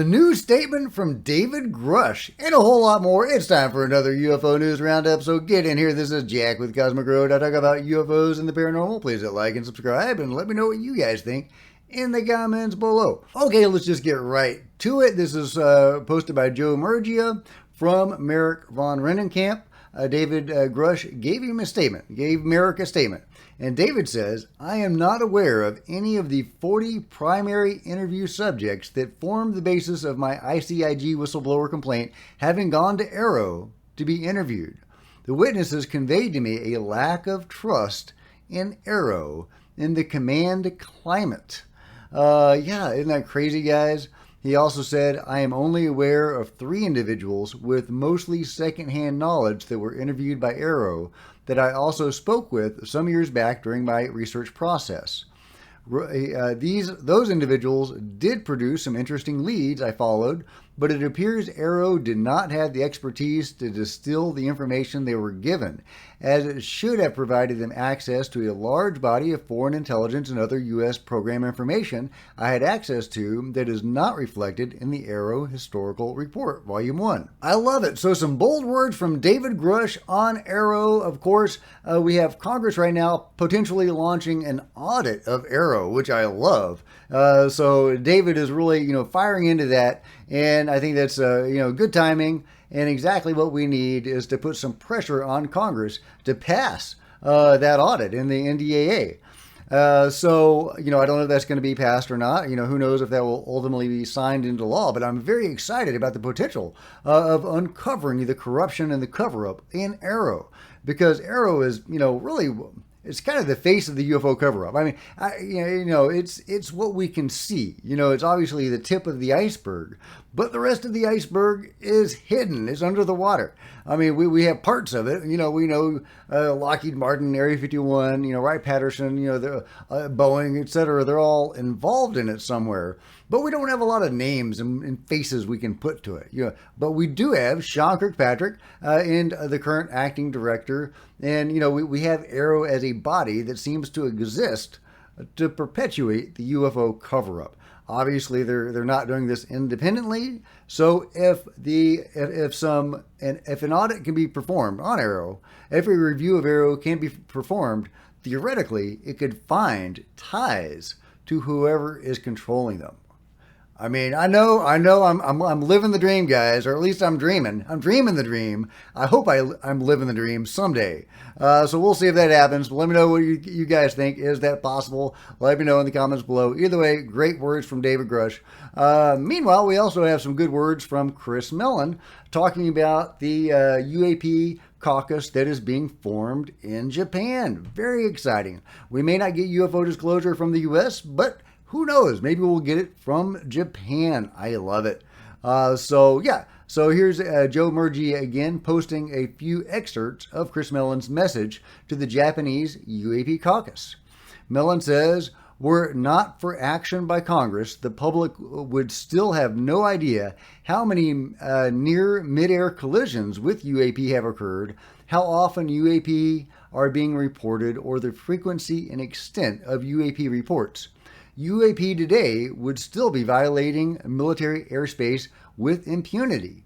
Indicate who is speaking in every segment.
Speaker 1: new statement from David Grush, and a whole lot more. It's time for another UFO News Roundup, so get in here. This is Jack with Cosmic Road. I talk about UFOs and the paranormal. Please hit like and subscribe, and let me know what you guys think in the comments below. Okay, let's just get right to it. This is posted by Joe Murgia from Merrick von Rennenkamp. David Grush gave Merrick a statement. And David says, I am not aware of any of the 40 primary interview subjects that formed the basis of my ICIG whistleblower complaint having gone to Arrow to be interviewed. The witnesses conveyed to me a lack of trust in Arrow in the command climate. Yeah, isn't that crazy, guys? He also said, I am only aware of 3 individuals with mostly secondhand knowledge that were interviewed by Arrow that I also spoke with some years back during my research process. Those individuals did produce some interesting leads I followed, but it appears Arrow did not have the expertise to distill the information they were given, as it should have provided them access to a large body of foreign intelligence and other U.S. program information I had access to that is not reflected in the Arrow Historical Report, Volume 1. I love it. So some bold words from David Grush on Arrow. Of course, we have Congress right now potentially launching an audit of Arrow, which I love. So David is really, firing into that. And I think that's, good timing, and exactly what we need is to put some pressure on Congress to pass that audit in the NDAA. So, I don't know if that's going to be passed or not. Who knows if that will ultimately be signed into law, but I'm very excited about the potential of uncovering the corruption and the cover-up in Arrow, because Arrow is, really... It's kind of the face of the UFO cover-up. I mean, it's what we can see. It's obviously the tip of the iceberg, but the rest of the iceberg is hidden. It's under the water. I mean, we have parts of it. We know Lockheed Martin, Area 51, Wright-Patterson, Boeing, etc. They're all involved in it somewhere. But we don't have a lot of names and faces we can put to it. But we do have Sean Kirkpatrick and the current acting director. And, we have Arrow as a body that seems to exist to perpetuate the UFO cover-up. Obviously, they're not doing this independently. So if an audit can be performed on Arrow, if a review of Arrow can be performed, theoretically, it could find ties to whoever is controlling them. I mean, I know, I'm living the dream, guys, or at least I'm dreaming. I'm dreaming the dream. I hope I'm living the dream someday. So we'll see if that happens. Let me know what you guys think. Is that possible? Let me know in the comments below. Either way, great words from David Grush. Meanwhile, we also have some good words from Chris Mellon talking about the UAP caucus that is being formed in Japan. Very exciting. We may not get UFO disclosure from the U.S., but who knows? Maybe we'll get it from Japan. I love it. So here's Joe Murgia again posting a few excerpts of Chris Mellon's message to the Japanese UAP caucus. Mellon says, were it not for action by Congress, the public would still have no idea how many near mid-air collisions with UAP have occurred, how often UAP are being reported, or the frequency and extent of UAP reports. UAP today would still be violating military airspace with impunity.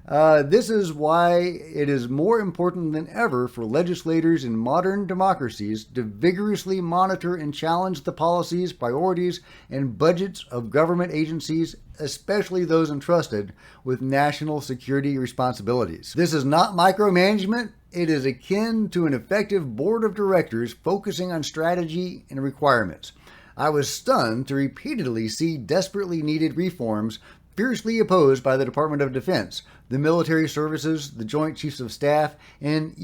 Speaker 1: This is why it is more important than ever for legislators in modern democracies to vigorously monitor and challenge the policies, priorities, and budgets of government agencies, especially those entrusted with national security responsibilities. This is not micromanagement. It is akin to an effective board of directors focusing on strategy and requirements. I was stunned to repeatedly see desperately needed reforms fiercely opposed by the Department of Defense, the military services, the Joint Chiefs of Staff, and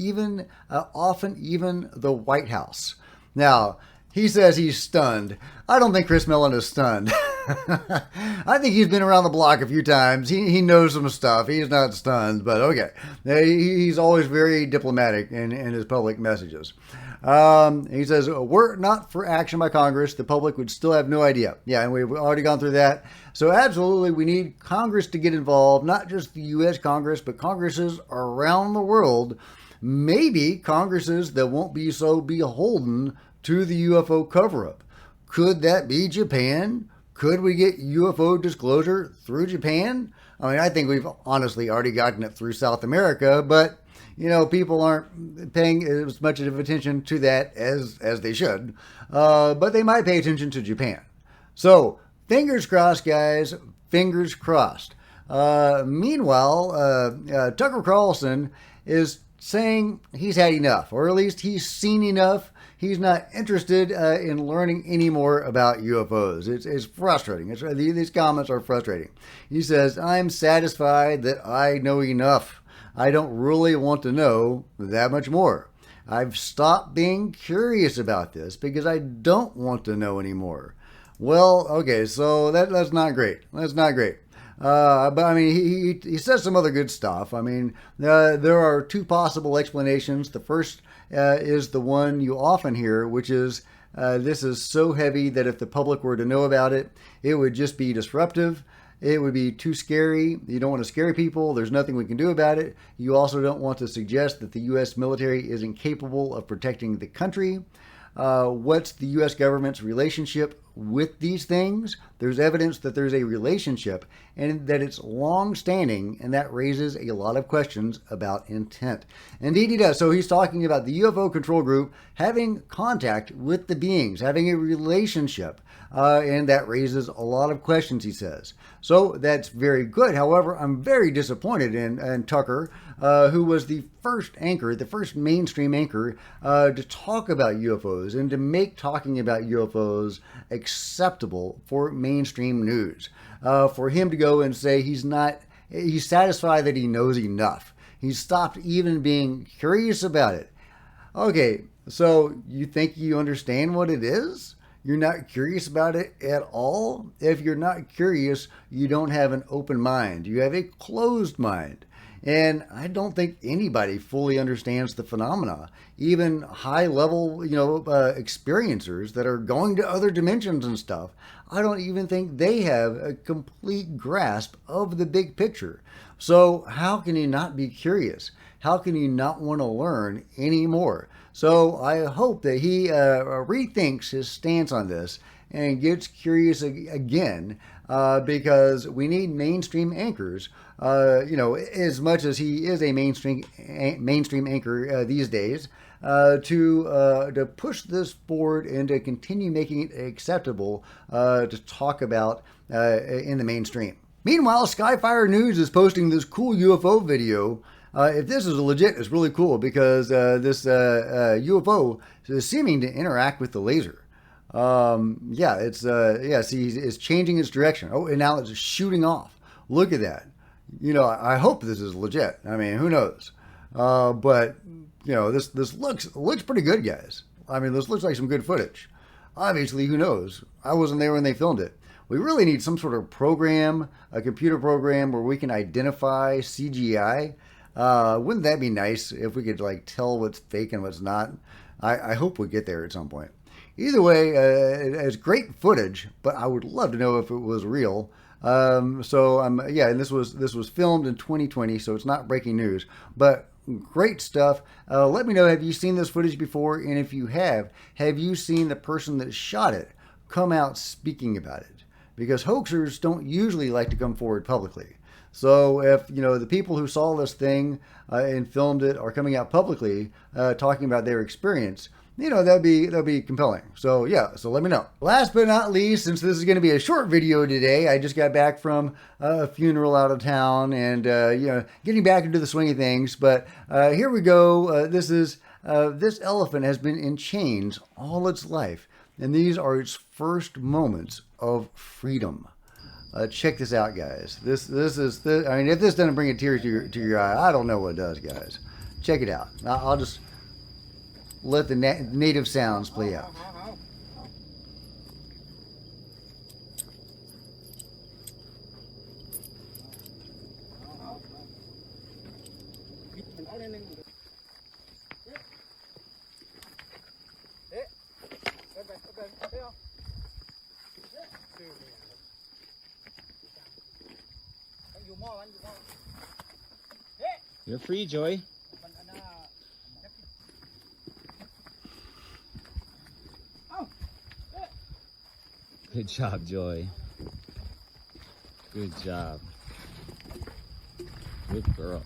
Speaker 1: often even the White House. Now, he says he's stunned. I don't think Chris Mellon is stunned. I think he's been around the block a few times. He knows some stuff. He's not stunned, but okay. He's always very diplomatic in his public messages. He says, were it not for action by Congress, the public would still have no idea. Yeah, and we've already gone through that. So absolutely, we need Congress to get involved, not just the U.S. Congress, but Congresses around the world. Maybe Congresses that won't be so beholden to the UFO cover-up. Could that be Japan? Could we get UFO disclosure through Japan? I mean, I think we've honestly already gotten it through South America, but people aren't paying as much of attention to that as they should. But they might pay attention to Japan. So, fingers crossed, guys. Fingers crossed. Meanwhile, Tucker Carlson is saying he's had enough, or at least he's seen enough. He's not interested in learning any more about UFOs. It's frustrating. These comments are frustrating. He says, I'm satisfied that I know enough. I don't really want to know that much more. I've stopped being curious about this because I don't want to know anymore. Well, okay, so that's not great. That's not great. But I mean, he says some other good stuff. I mean, there are two possible explanations. The first is the one you often hear, which is this is so heavy that if the public were to know about it, it would just be disruptive. It would be too scary. You don't want to scare people. There's nothing we can do about it. You also don't want to suggest that the U.S. military is incapable of protecting the country. What's the U.S. government's relationship with these things? There's evidence that there's a relationship and that it's long-standing, and that raises a lot of questions about intent. Indeed, he does. So he's talking about the UFO control group having contact with the beings, having a relationship, and that raises a lot of questions, he says. So that's very good. However, I'm very disappointed in Tucker, who was the first anchor, the first mainstream anchor to talk about UFOs and to make talking about UFOs acceptable for mainstream news. For him to go and say he's satisfied that he knows enough. He's stopped even being curious about it. Okay, so you think you understand what it is? You're not curious about it at all? If you're not curious, you don't have an open mind. You have a closed mind. And I don't think anybody fully understands the phenomena. Even high-level, experiencers that are going to other dimensions and stuff, I don't even think they have a complete grasp of the big picture. So how can you not be curious? How can you not want to learn any more? So I hope that he rethinks his stance on this and gets curious again, because we need mainstream anchors. As much as he is a mainstream anchor these days, to push this forward and to continue making it acceptable to talk about in the mainstream. Meanwhile, Skyfire News is posting this cool UFO video. If this is legit, it's really cool because this UFO is seeming to interact with the laser. It's changing its direction. Oh, and now it's shooting off. Look at that. I hope this is legit. I mean, who knows? But this looks pretty good, guys. I mean, this looks like some good footage. Obviously, who knows? I wasn't there when they filmed it. We really need some sort of program, a computer program where we can identify CGI. Wouldn't that be nice if we could tell what's fake and what's not? I hope we get there at some point. Either way, it's great footage, but I would love to know if it was real. And this was filmed in 2020, so it's not breaking news, but great stuff. Let me know, have you seen this footage before? And if you have you seen the person that shot it come out speaking about it? Because hoaxers don't usually like to come forward publicly. So if, the people who saw this thing and filmed it are coming out publicly talking about their experience, that'd be compelling. So let me know. Last but not least, since this is going to be a short video today, I just got back from a funeral out of town and, getting back into the swing of things. But here we go. This elephant has been in chains all its life. And these are its first moments of freedom. Check this out, guys. This is if this doesn't bring a tear to your eye, I don't know what does, guys. Check it out. I'll just let the native sounds play out.
Speaker 2: You're free, Joy. Good job, Joy. Good job. Good girl.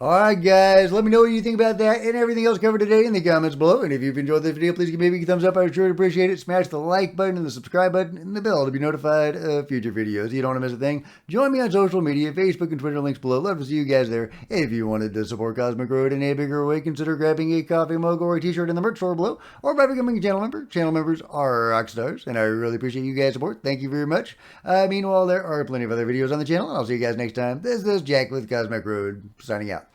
Speaker 1: Alright guys, let me know what you think about that and everything else covered today in the comments below. And if you've enjoyed this video, please give me a big thumbs up. I would sure appreciate it. Smash the like button and the subscribe button and the bell to be notified of future videos. You don't want to miss a thing. Join me on social media, Facebook and Twitter, links below. Love to see you guys there. If you wanted to support Cosmic Road in a bigger way, consider grabbing a coffee mug or a t-shirt in the merch store below, or by becoming a channel member. Channel members are rock stars, and I really appreciate you guys' support. Thank you very much. Meanwhile, there are plenty of other videos on the channel, and I'll see you guys next time. This is Jack with Cosmic Road, signing out.